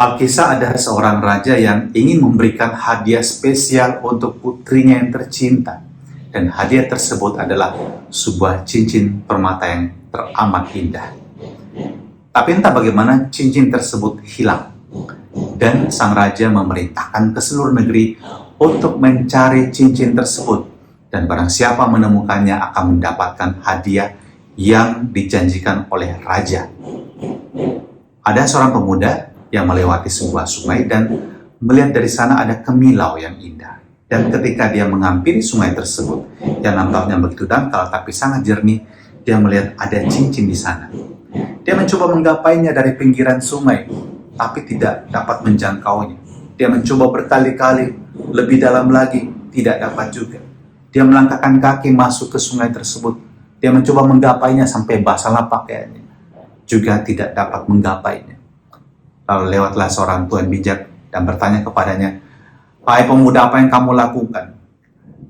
Alkisah ada seorang raja yang ingin memberikan hadiah spesial untuk putrinya yang tercinta. Dan hadiah tersebut adalah sebuah cincin permata yang teramat indah. Tapi entah bagaimana cincin tersebut hilang. Dan sang raja memerintahkan ke seluruh negeri untuk mencari cincin tersebut. Dan barang siapa menemukannya akan mendapatkan hadiah yang dijanjikan oleh raja. Ada seorang pemuda yang melewati sebuah sungai dan melihat dari sana ada kemilau yang indah. Dan ketika dia menghampiri sungai tersebut, yang nampaknya begitu dangkal tapi sangat jernih, dia melihat ada cincin di sana. Dia mencoba menggapainya dari pinggiran sungai, tapi tidak dapat menjangkaunya. Dia mencoba berkali-kali, lebih dalam lagi, tidak dapat juga. Dia melangkahkan kaki masuk ke sungai tersebut. Dia mencoba menggapainya sampai basahlah pakaiannya. Juga tidak dapat menggapainya. Lalu lewatlah seorang tuan bijak dan bertanya kepadanya, "Hai pemuda, apa yang kamu lakukan?"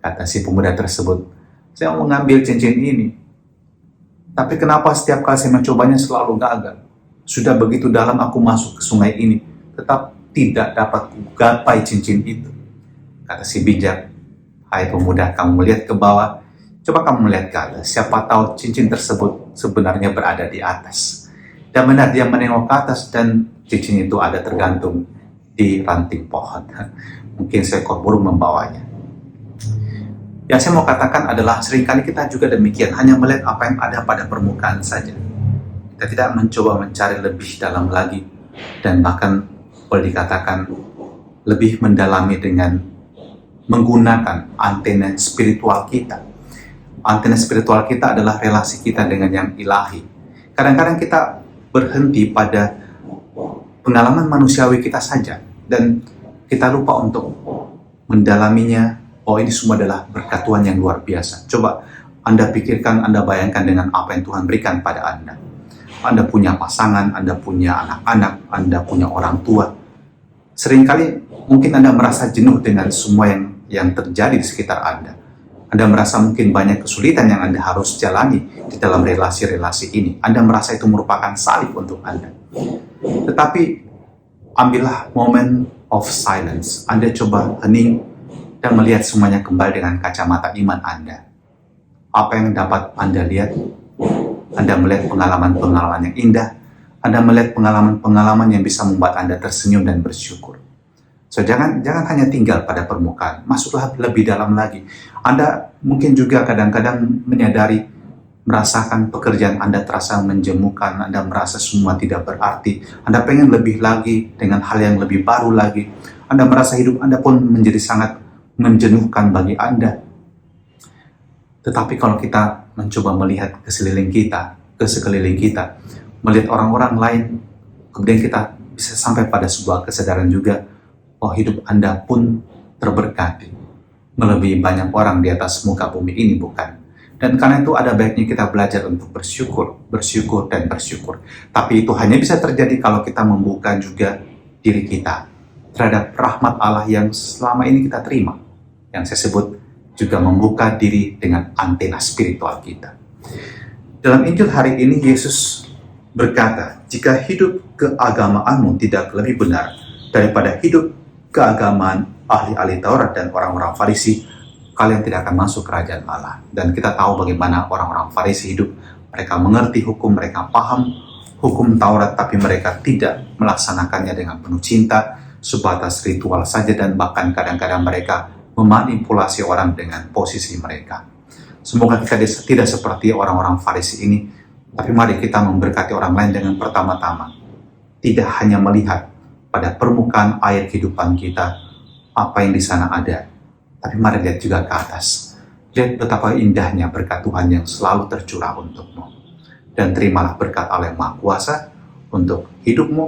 Kata si pemuda tersebut, "Saya mau mengambil cincin ini. Tapi kenapa setiap kali saya mencobanya selalu gagal? Sudah begitu dalam aku masuk ke sungai ini, tetap tidak dapat gapai cincin itu." Kata si bijak, "Hai pemuda, kamu melihat ke bawah. Coba kamu melihat ke atas. Siapa tahu cincin tersebut sebenarnya berada di atas." Dan benar dia menengok ke atas dan cincin itu ada tergantung di ranting pohon. Mungkin seekor burung membawanya. Yang saya mau katakan adalah seringkali kita juga demikian, hanya melihat apa yang ada pada permukaan saja. Kita tidak mencoba mencari lebih dalam lagi, dan bahkan boleh dikatakan lebih mendalami dengan menggunakan antena spiritual kita. Antena spiritual kita adalah relasi kita dengan yang ilahi. Kadang-kadang kita berhenti pada pengalaman manusiawi kita saja, dan kita lupa untuk mendalaminya. Oh, ini semua adalah berkat Tuhan yang luar biasa. Coba Anda pikirkan, Anda bayangkan dengan apa yang Tuhan berikan pada Anda. Anda punya pasangan, Anda punya anak-anak, Anda punya orang tua. Seringkali mungkin Anda merasa jenuh dengan semua yang terjadi di sekitar Anda. Anda merasa mungkin banyak kesulitan yang Anda harus jalani di dalam relasi-relasi ini. Anda merasa itu merupakan salib untuk Anda. Tetapi ambillah moment of silence. Anda coba hening dan melihat semuanya kembali dengan kacamata iman Anda. Apa yang dapat Anda lihat? Anda melihat pengalaman-pengalaman yang indah. Anda melihat pengalaman-pengalaman yang bisa membuat Anda tersenyum dan bersyukur. So, jangan hanya tinggal pada permukaan, masuklah lebih dalam lagi. Anda mungkin juga kadang-kadang menyadari, merasakan pekerjaan Anda terasa menjemukan, Anda merasa semua tidak berarti, Anda pengen lebih lagi dengan hal yang lebih baru lagi. Anda merasa hidup Anda pun menjadi sangat menjenuhkan bagi Anda. Tetapi kalau kita mencoba melihat ke sekeliling kita, melihat orang-orang lain, kemudian kita bisa sampai pada sebuah kesadaran juga, oh, hidup Anda pun terberkati melebihi banyak orang di atas muka bumi ini, bukan? Dan karena itu ada baiknya kita belajar untuk bersyukur dan bersyukur. Tapi itu hanya bisa terjadi kalau kita membuka juga diri kita terhadap rahmat Allah yang selama ini kita terima. Yang saya sebut juga membuka diri dengan antena spiritual kita. Dalam Injil hari ini Yesus berkata, "Jika hidup keagamaanmu tidak lebih benar daripada hidup keagamaan ahli-ahli Taurat dan orang-orang Farisi, kalian tidak akan masuk kerajaan Allah." Dan kita tahu bagaimana orang-orang Farisi hidup. Mereka mengerti hukum, mereka paham hukum Taurat, tapi mereka tidak melaksanakannya dengan penuh cinta, sebatas ritual saja, dan bahkan kadang-kadang mereka memanipulasi orang dengan posisi mereka. Semoga kita tidak seperti orang-orang Farisi ini, tapi mari kita memberkati orang lain dengan pertama-tama tidak hanya melihat pada permukaan air kehidupan kita, apa yang di sana ada. Tapi mari lihat juga ke atas. Lihat betapa indahnya berkat Tuhan yang selalu tercurah untukmu. Dan terimalah berkat Allah yang Maha Kuasa untuk hidupmu,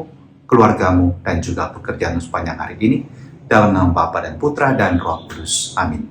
keluargamu, dan juga pekerjaanmu sepanjang hari ini. Dalam nama Bapa dan Putra dan Roh Kudus. Amin.